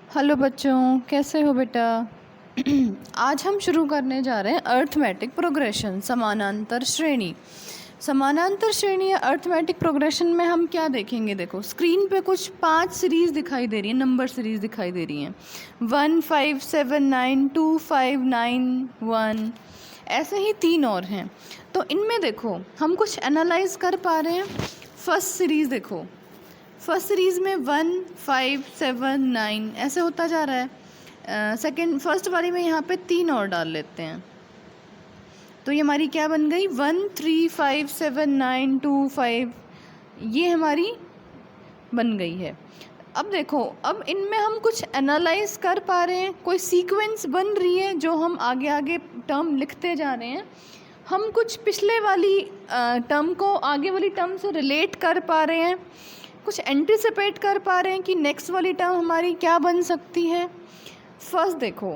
Hello बच्चों, कैसे हो बेटा। आज हम शुरू करने जा रहे हैं अर्थमेटिक प्रोग्रेशन, समानांतर श्रेणी। समानांतर श्रेणी या अर्थमेटिक प्रोग्रेशन में हम क्या देखेंगे। देखो स्क्रीन पे कुछ 5 सीरीज़ दिखाई दे रही है, नंबर सीरीज़ दिखाई दे रही हैं 1 5 7 9 2 5 9 1, ऐसे ही 3 और हैं। तो इनमें देखो हम कुछ एनालाइज कर पा रहे हैं। फर्स्ट सीरीज़ देखो, फर्स्ट सीरीज़ में 1 5 7 9 ऐसे होता जा रहा है। सेकंड फर्स्ट वाली में यहाँ पे 3 और डाल लेते हैं, तो ये हमारी क्या बन गई 1 3 5 7 9 2 5, ये हमारी बन गई है। अब देखो, अब इनमें हम कुछ एनालाइज कर पा रहे हैं, कोई सीक्वेंस बन रही है जो हम आगे आगे टर्म लिखते जा रहे हैं। हम कुछ पिछले वाली टर्म को आगे वाली टर्म से रिलेट कर पा रहे हैं, कुछ एंटिसिपेट कर पा रहे हैं कि नेक्स्ट वाली टर्म हमारी क्या बन सकती है। फर्स्ट देखो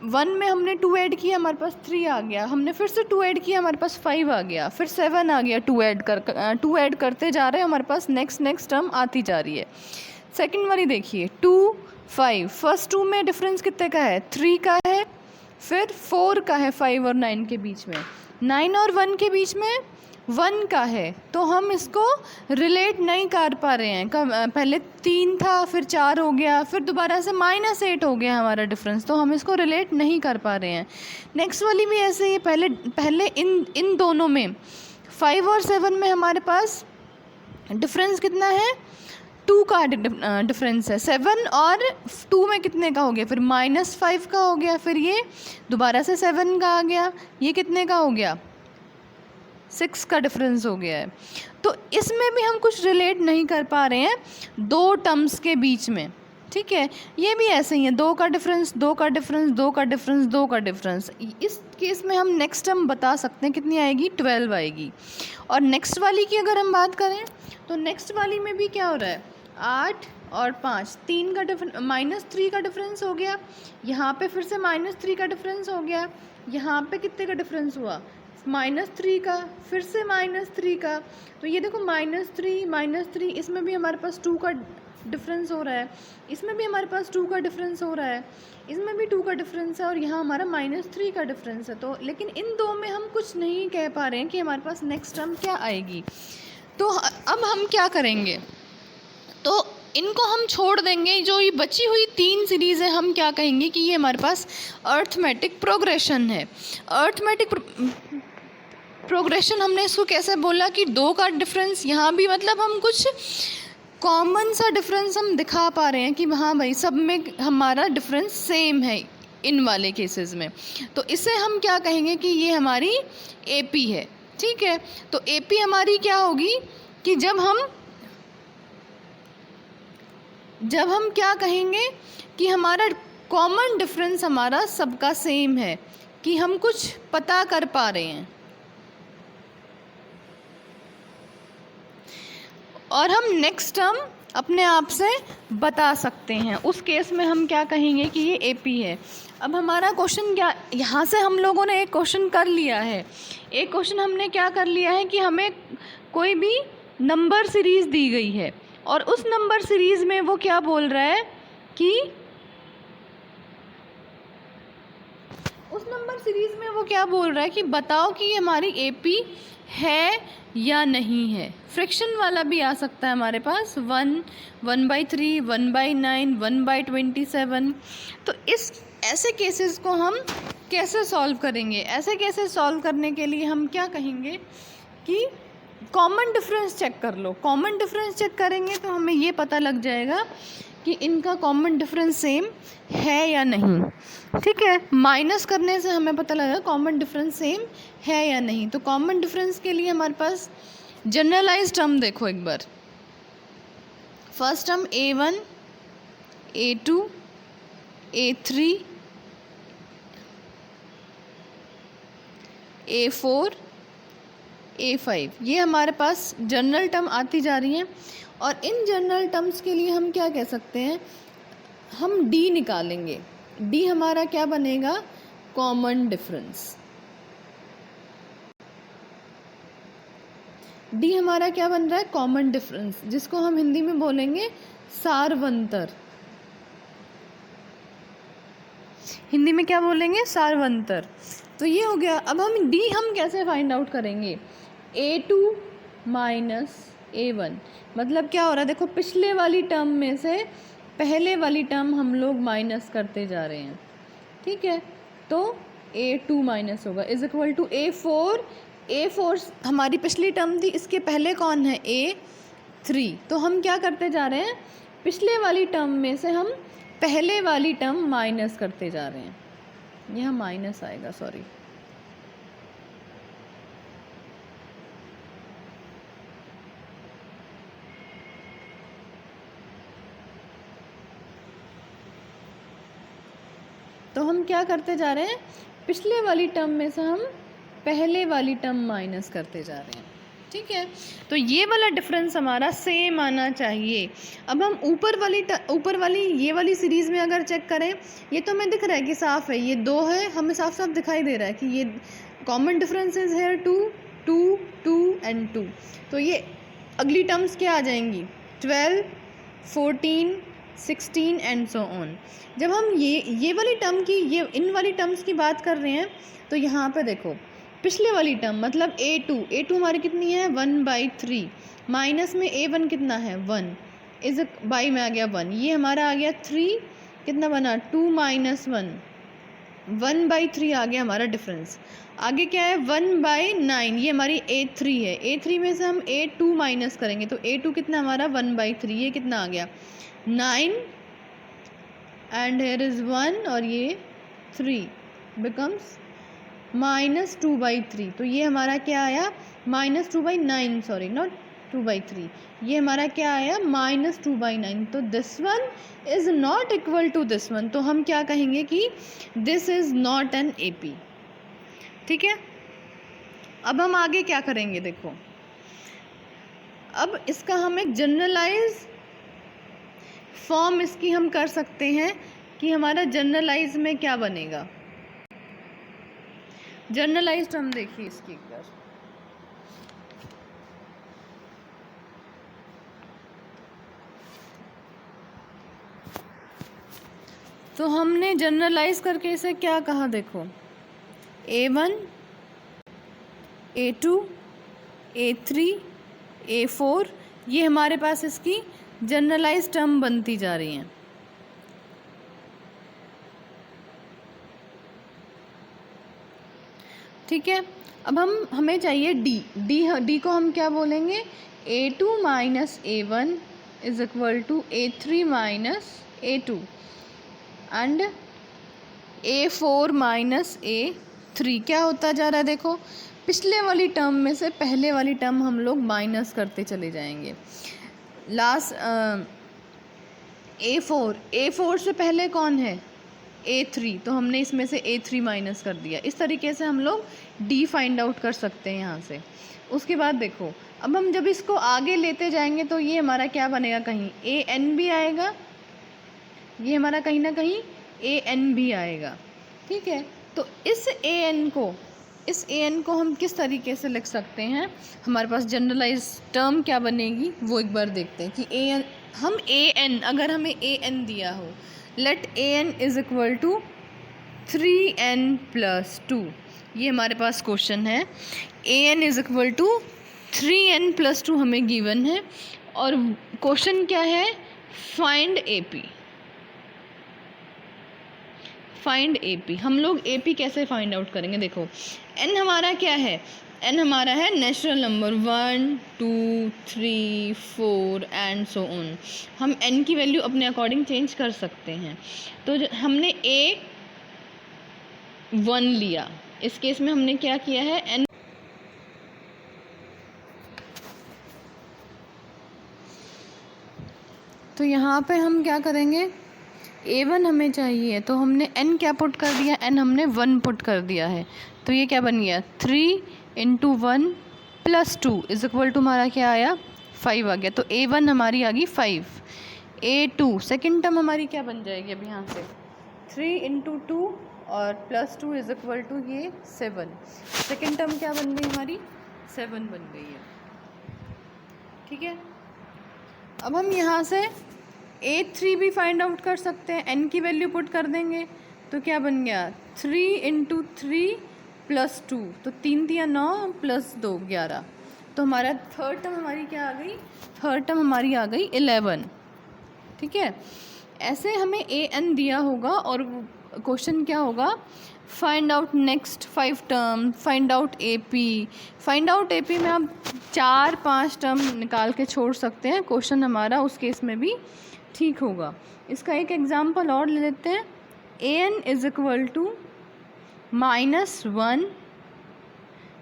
1 में हमने 2 ऐड किया, हमारे पास 3 आ गया, हमने फिर से 2 ऐड किया, हमारे पास 5 आ गया, फिर 7 आ गया, 2 ऐड करते जा रहे हैं, हमारे पास नेक्स्ट टर्म आती जा रही है। सेकंड वाली देखिए 2 5, फर्स्ट 2 में डिफरेंस कितने का है 3 का है, फिर 4 का है 5 और 9 के बीच में, 9 और 1 के बीच में 1 का है। तो हम इसको रिलेट नहीं कर पा रहे हैं। पहले 3 था, फिर 4 हो गया, फिर दोबारा से -8 हो गया हमारा डिफरेंस, तो हम इसको रिलेट नहीं कर पा रहे हैं। नेक्स्ट वाली भी ऐसे ही, पहले इन दोनों में 5 और 7 में हमारे पास डिफरेंस कितना है 2 का डिफरेंस है। 7 और 2 में कितने का हो गया, फिर -5 का हो गया, फिर ये दोबारा से 7 का आ गया, ये कितने का हो गया 6 का डिफरेंस हो गया है। तो इसमें भी हम कुछ रिलेट नहीं कर पा रहे हैं 2 टर्म्स के बीच में, ठीक है। ये भी ऐसे ही है, 2 का डिफरेंस, 2 का डिफरेंस, 2 का डिफरेंस, 2 का डिफरेंस। इस केस में हम नेक्स्ट टर्म बता सकते हैं कितनी आएगी 12 आएगी। और नेक्स्ट वाली की अगर हम बात करें तो नेक्स्ट वाली में भी क्या हो रहा है 8 और 5, 3 का -3 का डिफरेंस हो गया, यहाँ पे फिर से -3 का डिफरेंस हो गया, यहाँ पे कितने का डिफरेंस हुआ -3 का, फिर से -3 का। तो ये देखो -3, इसमें भी हमारे पास 2 का डिफरेंस हो रहा है, इसमें भी हमारे पास 2 का डिफरेंस हो रहा है, इसमें भी 2 का डिफरेंस है, और यहाँ हमारा -3 का डिफरेंस है। तो लेकिन इन दो में हम कुछ नहीं कह पा रहे हैं कि हमारे पास नेक्स्ट टर्म क्या आएगी। तो अब हम क्या करेंगे, तो इनको हम छोड़ देंगे, जो ये बची हुई 3 सीरीज़ है हम क्या कहेंगे कि ये हमारे पास अर्थमेटिक प्रोग्रेशन है। अर्थमेटिक प्रोग्रेशन हमने इसको कैसे बोला कि 2 का डिफरेंस, यहाँ भी मतलब हम कुछ कॉमन सा डिफरेंस हम दिखा पा रहे हैं कि हाँ भाई सब में हमारा डिफरेंस सेम है इन वाले केसेस में। तो इसे हम क्या कहेंगे कि ये हमारी एपी है, ठीक है। तो एपी हमारी क्या होगी कि जब हम क्या कहेंगे कि हमारा कॉमन डिफरेंस हमारा सबका सेम है, कि हम कुछ पता कर पा रहे हैं और हम नेक्स्ट टर्म अपने आप से बता सकते हैं, उस केस में हम क्या कहेंगे कि ये एपी है। अब हमारा क्वेश्चन क्या, यहाँ से हम लोगों ने एक क्वेश्चन कर लिया है, एक क्वेश्चन हमने क्या कर लिया है कि हमें कोई भी नंबर सीरीज़ दी गई है और उस नंबर सीरीज़ में वो क्या बोल रहा है कि बताओ कि ये हमारी एपी है या नहीं है। फ्रैक्शन वाला भी आ सकता है हमारे पास 1 1/3 1/9 1/27। तो ऐसे केसेस को हम कैसे सॉल्व करेंगे, ऐसे केसेस सॉल्व करने के लिए हम क्या कहेंगे कि कॉमन डिफरेंस चेक कर लो। कॉमन डिफरेंस चेक करेंगे तो हमें ये पता लग जाएगा कि इनका कॉमन डिफरेंस सेम है या नहीं, ठीक है। माइनस करने से हमें पता लगेगा कॉमन डिफरेंस सेम है या नहीं। तो कॉमन डिफरेंस के लिए हमारे पास जनरलाइज टर्म देखो एक बार। First term A1 A2 A3 A4 A5, ये हमारे पास जनरल टर्म आती जा रही हैं। और इन जनरल टर्म्स के लिए हम क्या कह सकते हैं, हम D निकालेंगे। D हमारा क्या बनेगा कॉमन डिफरेंस। D हमारा क्या बन रहा है कॉमन डिफरेंस, जिसको हम हिंदी में बोलेंगे सारवंतर। हिंदी में क्या बोलेंगे, सार्वंतर। तो ये हो गया। अब हम कैसे फाइंड आउट करेंगे, A2 माइनस A1 मतलब क्या हो रहा है, देखो पिछले वाली टर्म में से पहले वाली टर्म हम लोग माइनस करते जा रहे हैं, ठीक है। तो A2 माइनस होगा is equal to A4। A4 हमारी पिछली टर्म थी, इसके पहले कौन है, A3। तो हम क्या करते जा रहे हैं, पिछले वाली टर्म में से हम पहले वाली टर्म माइनस करते जा रहे हैं, यहाँ माइनस आएगा, सॉरी। तो हम क्या करते जा रहे हैं, पिछले वाली टर्म में से हम पहले वाली टर्म माइनस करते जा रहे हैं, ठीक है। तो ये वाला डिफरेंस हमारा सेम आना चाहिए। अब हम ऊपर वाली ये वाली सीरीज़ में अगर चेक करें, ये तो हमें दिख रहा है कि साफ़ है, ये 2 है, हमें साफ साफ दिखाई दे रहा है कि ये कॉमन डिफरेंसेस है 2 2 2 एंड 2। तो ये अगली टर्म्स क्या आ जाएंगी, 12 14 16 एंड सो ऑन। जब हम ये वाली टर्म की, ये इन वाली टर्म्स की बात कर रहे हैं, तो यहाँ पे देखो पिछले वाली टर्म मतलब A2 हमारी कितनी है, 1/3 माइनस में A1 कितना है, 1 इज बाई में आ गया 1, ये हमारा आ गया 3, कितना बना 2 माइनस 1, 1/3 आ गया हमारा डिफरेंस। आगे क्या है 1/9, ये हमारी A3 है, A3 में से हम A2 माइनस करेंगे तो A2 कितना हमारा 1/3, ये कितना आ गया 9 एंड हेयर इज़ 1 और ये 3 बिकम्स -2/3। तो ये हमारा क्या आया, -2/9, सॉरी नॉट 2/3, ये हमारा क्या आया -2/9। तो this one is not equal to this one, तो हम क्या कहेंगे कि this is not an AP, ठीक है। अब हम आगे क्या करेंगे, देखो अब इसका हम एक जनरलाइज फॉर्म इसकी हम कर सकते हैं कि हमारा जनरलाइज में क्या बनेगा। जर्नलाइज्ड हम देखिए इसकी एक बार, तो हमने जनरलाइज करके इसे क्या कहा, देखो A1 A2 A3 A4 ये हमारे पास इसकी जनरलाइज टर्म बनती जा रही हैं, ठीक है। अब हमें चाहिए डी को हम क्या बोलेंगे, A2 minus A1 is equal to A3 minus A2 and A4 minus A3। क्या होता जा रहा है, देखो पिछले वाली टर्म में से पहले वाली टर्म हम लोग माइनस करते चले जाएंगे। लास्ट A4 से पहले कौन है, A3, तो हमने इसमें से A3 माइनस कर दिया। इस तरीके से हम लोग D फाइंड आउट कर सकते हैं यहाँ से। उसके बाद देखो अब हम जब इसको आगे लेते जाएंगे तो ये हमारा क्या बनेगा, कहीं AN भी आएगा, ये हमारा कहीं ना कहीं AN भी आएगा, ठीक है। तो इस AN को हम किस तरीके से लिख सकते हैं, हमारे पास जनरलाइज टर्म क्या बनेगी वो एक बार देखते हैं कि AN अगर हमें AN दिया हो, let AN is equal to 3N plus 2, ये हमारे पास क्वेश्चन है। AN is equal to 3N plus 2 हमें गिवन है और क्वेश्चन क्या है, फाइंड AP। हम लोग AP कैसे फाइंड आउट करेंगे, देखो N हमारा क्या है, N हमारा है natural number 1 2 3 4 and so on. हम N की वैल्यू अपने अकॉर्डिंग चेंज कर सकते हैं। तो हमने A1 लिया, इस केस में हमने क्या किया है, N तो यहाँ पे हम क्या करेंगे, A1 हमें चाहिए तो हमने N क्या पुट कर दिया, N हमने 1 पुट कर दिया है। तो ये क्या बन गया, 3 × 1 + 2 इज इक्वल टू हमारा क्या आया, 5 आ गया। तो A1 हमारी आ गई 5। A2 सेकेंड टर्म हमारी क्या बन जाएगी, अब यहाँ से 3 × 2 और +2 इज इक्वल टू ये 7। सेकेंड टर्म क्या बन गई हमारी, 7 बन गई है, ठीक है। अब हम यहाँ से A3 भी फाइंड आउट कर सकते हैं, N की वैल्यू पुट कर देंगे तो क्या बन गया 3 इंटू 3 प्लस 2, तो 3 दिया 9 प्लस 2 11। तो हमारा थर्ड टर्म हमारी क्या आ गई, थर्ड टर्म हमारी आ गई 11। ठीक है, ऐसे हमें ए एन दिया होगा और क्वेश्चन क्या होगा, find out next 5 term, find out A P. Find out A P में आप 4-5 टर्म निकाल के छोड़ सकते हैं, क्वेश्चन हमारा उस केस में भी ठीक होगा। इसका एक एग्जांपल और ले लेते हैं, A N is equal to -1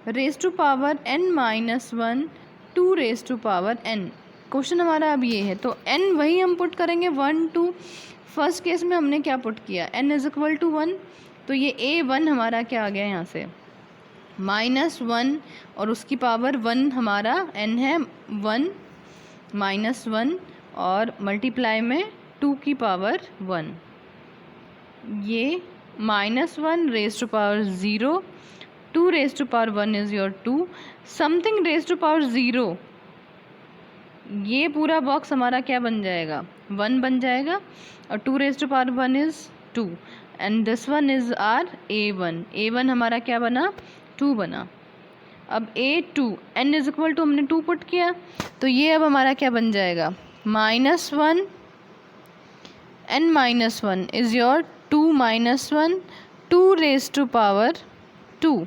raise to power n -1 2 raise to power n। Question हमारा अब ये है, तो n वही हम पुट करेंगे 1 2। फर्स्ट केस में हमने क्या पुट किया, n इज इक्वल टू 1, तो ये a1 हमारा क्या आ गया यहाँ से -1 और उसकी पावर 1 हमारा n है 1 -1 और मल्टीप्लाई में 2 की पावर 1, ये -1 raise to power 0, 2 raise to power 1 is your 2, something raise to power 0, ये पूरा बॉक्स हमारा क्या बन जाएगा 1 बन जाएगा, और 2 raise to power 1 is 2 and this one is our a1। a1 हमारा क्या बना 2 बना। अब a2 n is equal to हमने 2 पुट किया, तो ये अब हमारा क्या बन जाएगा -1 n -1 is your 2 -1 2 raise to power 2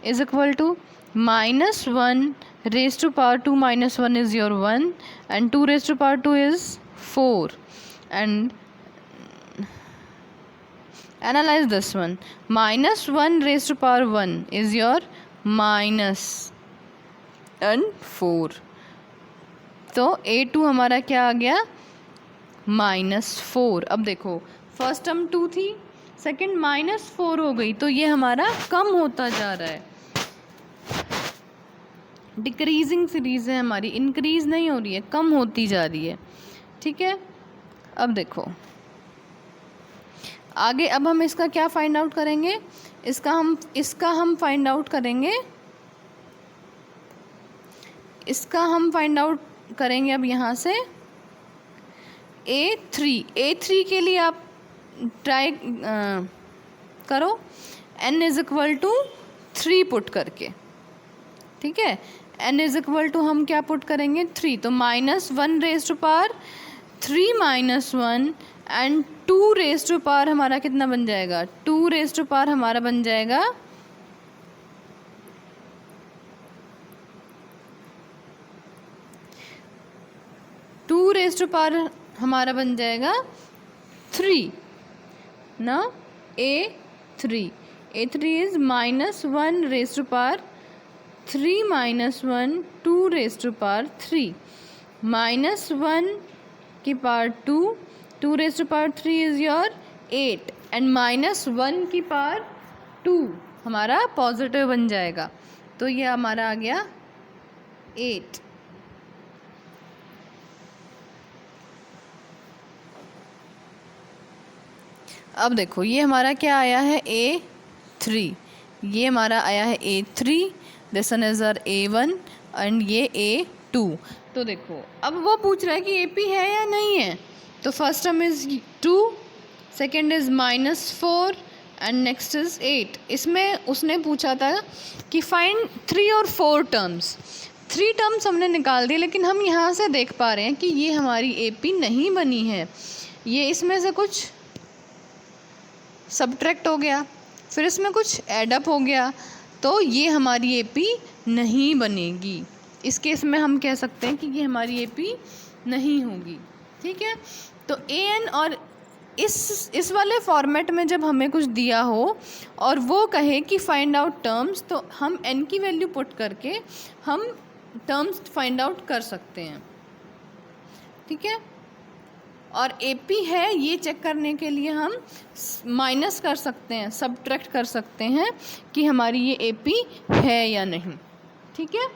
is equal to -1 raised to power 2 minus 1 is your 1 and 2 raised to power 2 is 4, and analyze this one, -1 raised to power 1 is your minus and 4, तो a2 हमारा क्या आ गया -4। अब देखो first term 2 थी, second -4 हो गई, तो ये हमारा कम होता जा रहा है, डिक्रीजिंग सीरीज़ है हमारी, इंक्रीज़ नहीं हो रही है, कम होती जा रही है। ठीक है, अब देखो आगे, अब हम इसका क्या फाइंड आउट करेंगे, इसका हम फाइंड आउट करेंगे, इसका हम फाइंड आउट करेंगे अब यहाँ से A3 के लिए आप ट्राई करो n is equal to 3 put करके। ठीक है, n इज इक्वल टू हम क्या पुट करेंगे 3, तो -1 raise to power 3 -1 and 2 raise to power हमारा कितना बन जाएगा 2 रेज टू पावर हमारा बन जाएगा 2 रेज टू पावर हमारा बन जाएगा 3 ना, A3 is -1 raise to power 3 -1 2 raise to power 3 -1 की power 2 raise to power 3 is your 8 and -1 की पावर 2 हमारा पॉजिटिव बन जाएगा, तो ये हमारा आ गया 8। अब देखो ये हमारा क्या आया है A3, ये हमारा आया है A3, this one is our A1 and ये A2। तो देखो अब वो पूछ रहा है कि AP है या नहीं है, तो first term is 2, second is -4 and next is 8। इसमें उसने पूछा था कि फाइंड 3 और 4 टर्म्स, 3 टर्म्स हमने निकाल दिए, लेकिन हम यहाँ से देख पा रहे हैं कि ये हमारी AP नहीं बनी है, ये इसमें से कुछ सब्ट्रैक्ट हो गया, फिर इसमें कुछ एडअप हो गया, तो ये हमारी AP नहीं बनेगी। इस केस में हम कह सकते हैं कि ये हमारी AP नहीं होगी। ठीक है, तो AN और इस वाले फॉर्मेट में जब हमें कुछ दिया हो और वो कहे कि फाइंड आउट टर्म्स, तो हम N की वैल्यू पुट करके हम टर्म्स फाइंड आउट कर सकते हैं। ठीक है, और AP है ये चेक करने के लिए हम माइनस कर सकते हैं, सब्ट्रैक्ट कर सकते हैं कि हमारी ये AP है या नहीं। ठीक है,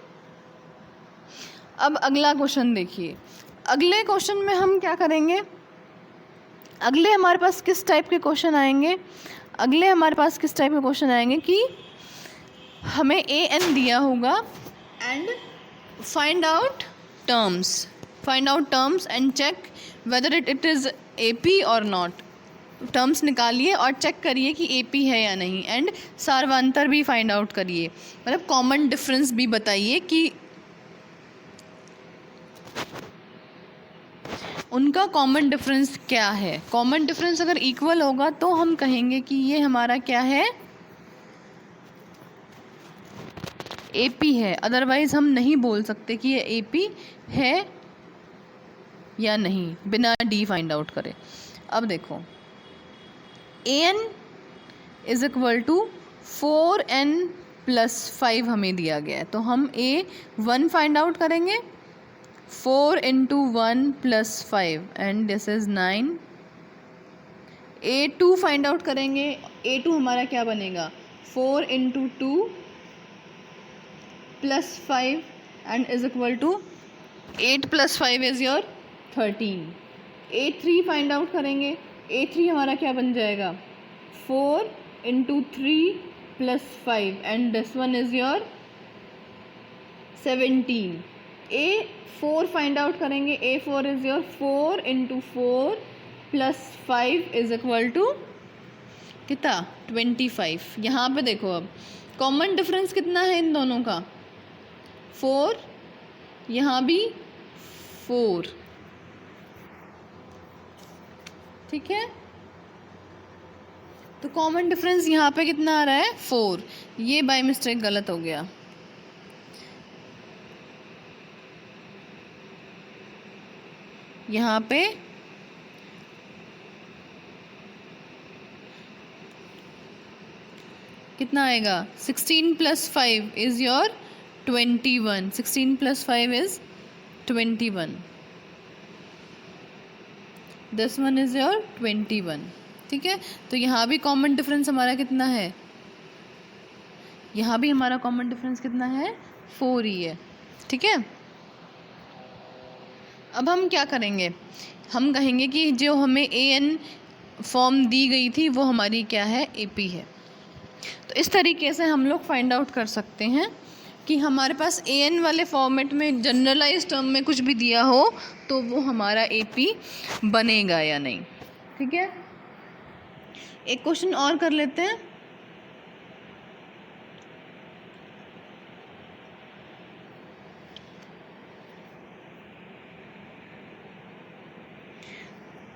अब अगला क्वेश्चन देखिए। अगले क्वेश्चन में हम क्या करेंगे, अगले हमारे पास किस टाइप के क्वेश्चन आएंगे, अगले हमारे पास किस टाइप के क्वेश्चन आएंगे कि हमें AN दिया होगा and find out terms and check whether it is AP or not। Terms निकालिए और चेक करिए कि AP है या नहीं, एंड सार्वंतर भी फाइंड आउट करिए, मतलब कॉमन डिफरेंस भी बताइए कि उनका कॉमन डिफरेंस क्या है। कॉमन डिफरेंस अगर इक्वल होगा तो हम कहेंगे कि ये हमारा क्या है, AP है, अदरवाइज़ हम नहीं बोल सकते कि ये AP है या नहीं बिना D फाइंड आउट करे। अब देखो AN is equal to 4N + 5 हमें दिया गया है, तो हम A1 फाइंड आउट करेंगे, 4 × 1 + 5 and this is 9। A2 find out करेंगे, A2 हमारा क्या बनेगा, 4 × 2 + 5 and is equal to 8 + 5 is your 13। A3 find out करेंगे, A3 हमारा क्या बन जाएगा, 4 × 3 + 5 and this one is your 17। A4 find out करेंगे, A4 is your 4 × 4 + 5 is equal to कितना, 25। यहाँ पे देखो अब कॉमन डिफरेंस कितना है इन दोनों का, 4, यहाँ भी 4, ठीक है। तो कॉमन डिफरेंस यहाँ पे कितना आ रहा है, 4। ये बाय मिस्टेक गलत हो गया, यहाँ पे कितना आएगा, 16 + 5 is your 21, 16 + 5 is 21, this one is your 21, ठीक है। तो यहाँ भी कॉमन डिफरेंस हमारा कितना है, यहाँ भी हमारा कॉमन डिफरेंस कितना है, 4 ही है, ठीक है। अब हम क्या करेंगे, हम कहेंगे कि जो हमें AN फॉर्म दी गई थी वो हमारी क्या है, AP है। तो इस तरीके से हम लोग फाइंड आउट कर सकते हैं कि हमारे पास AN वाले फॉर्मेट में जनरलाइज टर्म में कुछ भी दिया हो तो वो हमारा AP बनेगा या नहीं, ठीक है। एक क्वेश्चन और कर लेते हैं।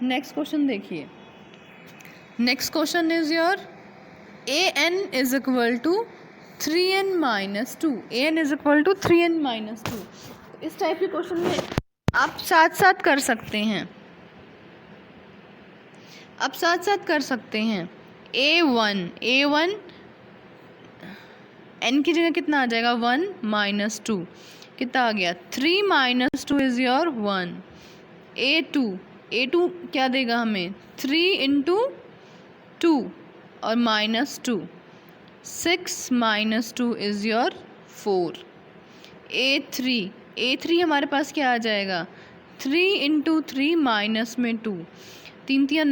नेक्स्ट क्वेश्चन देखिए, next question is your AN is equal to 3N - 2, AN is equal to 3N - 2। इस टाइप के क्वेश्चन में आप साथ साथ कर सकते हैं, आप साथ साथ कर सकते हैं। A1 N की जगह कितना आ जाएगा, 1 - 2, कितना आ गया, 3 - 2 इज़ योर 1। A2 क्या देगा हमें, 3 × 2 और -2, 6 - 2 इज़ योर 4। A3 हमारे पास क्या आ जाएगा, 3 × 3 -2, 3 ×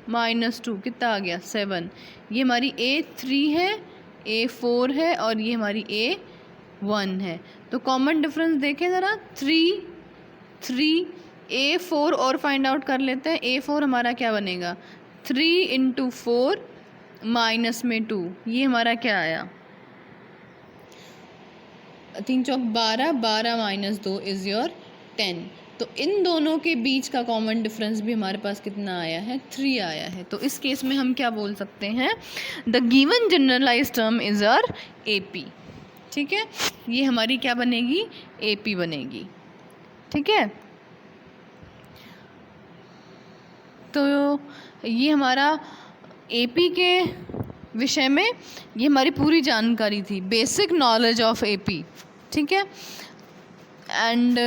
9 -2 कितना आ गया, 7। ये हमारी A3 है, A4 है और ये हमारी A1 है। तो कॉमन डिफरेंस देखें ज़रा, 3 A4 और फाइंड आउट कर लेते हैं। A4 हमारा क्या बनेगा, 3 × 4 -2, ये हमारा क्या आया, 3 चौक 12, 12 - 2 इज़ योर 10। तो इन दोनों के बीच का कॉमन डिफरेंस भी हमारे पास कितना आया है, 3 आया है। तो इस केस में हम क्या बोल सकते हैं, the given generalize term is our AP, ठीक है। ये हमारी क्या बनेगी, AP बनेगी, ठीक है। तो ये हमारा AP के विषय में ये हमारी पूरी जानकारी थी, बेसिक नॉलेज ऑफ AP, ठीक है। एंड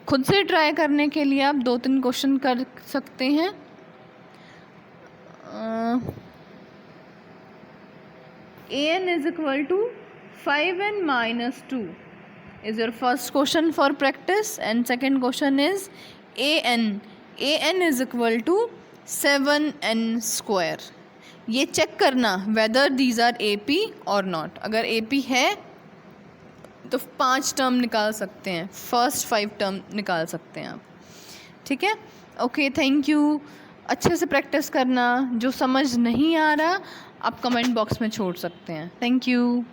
खुद से ट्राई करने के लिए आप 2-3 क्वेश्चन कर सकते हैं। AN is equal to 5N - 2 is your first question for practice, and second question is AN is equal to 7N²। ये चेक करना whether these are AP or not। अगर AP है तो 5 टर्म निकाल सकते हैं, फर्स्ट 5 टर्म निकाल सकते हैं आप, ठीक है। Okay, thank you. अच्छे से प्रैक्टिस करना। जो समझ नहीं आ रहा आप कमेंट बॉक्स में छोड़ सकते हैं। Thank you.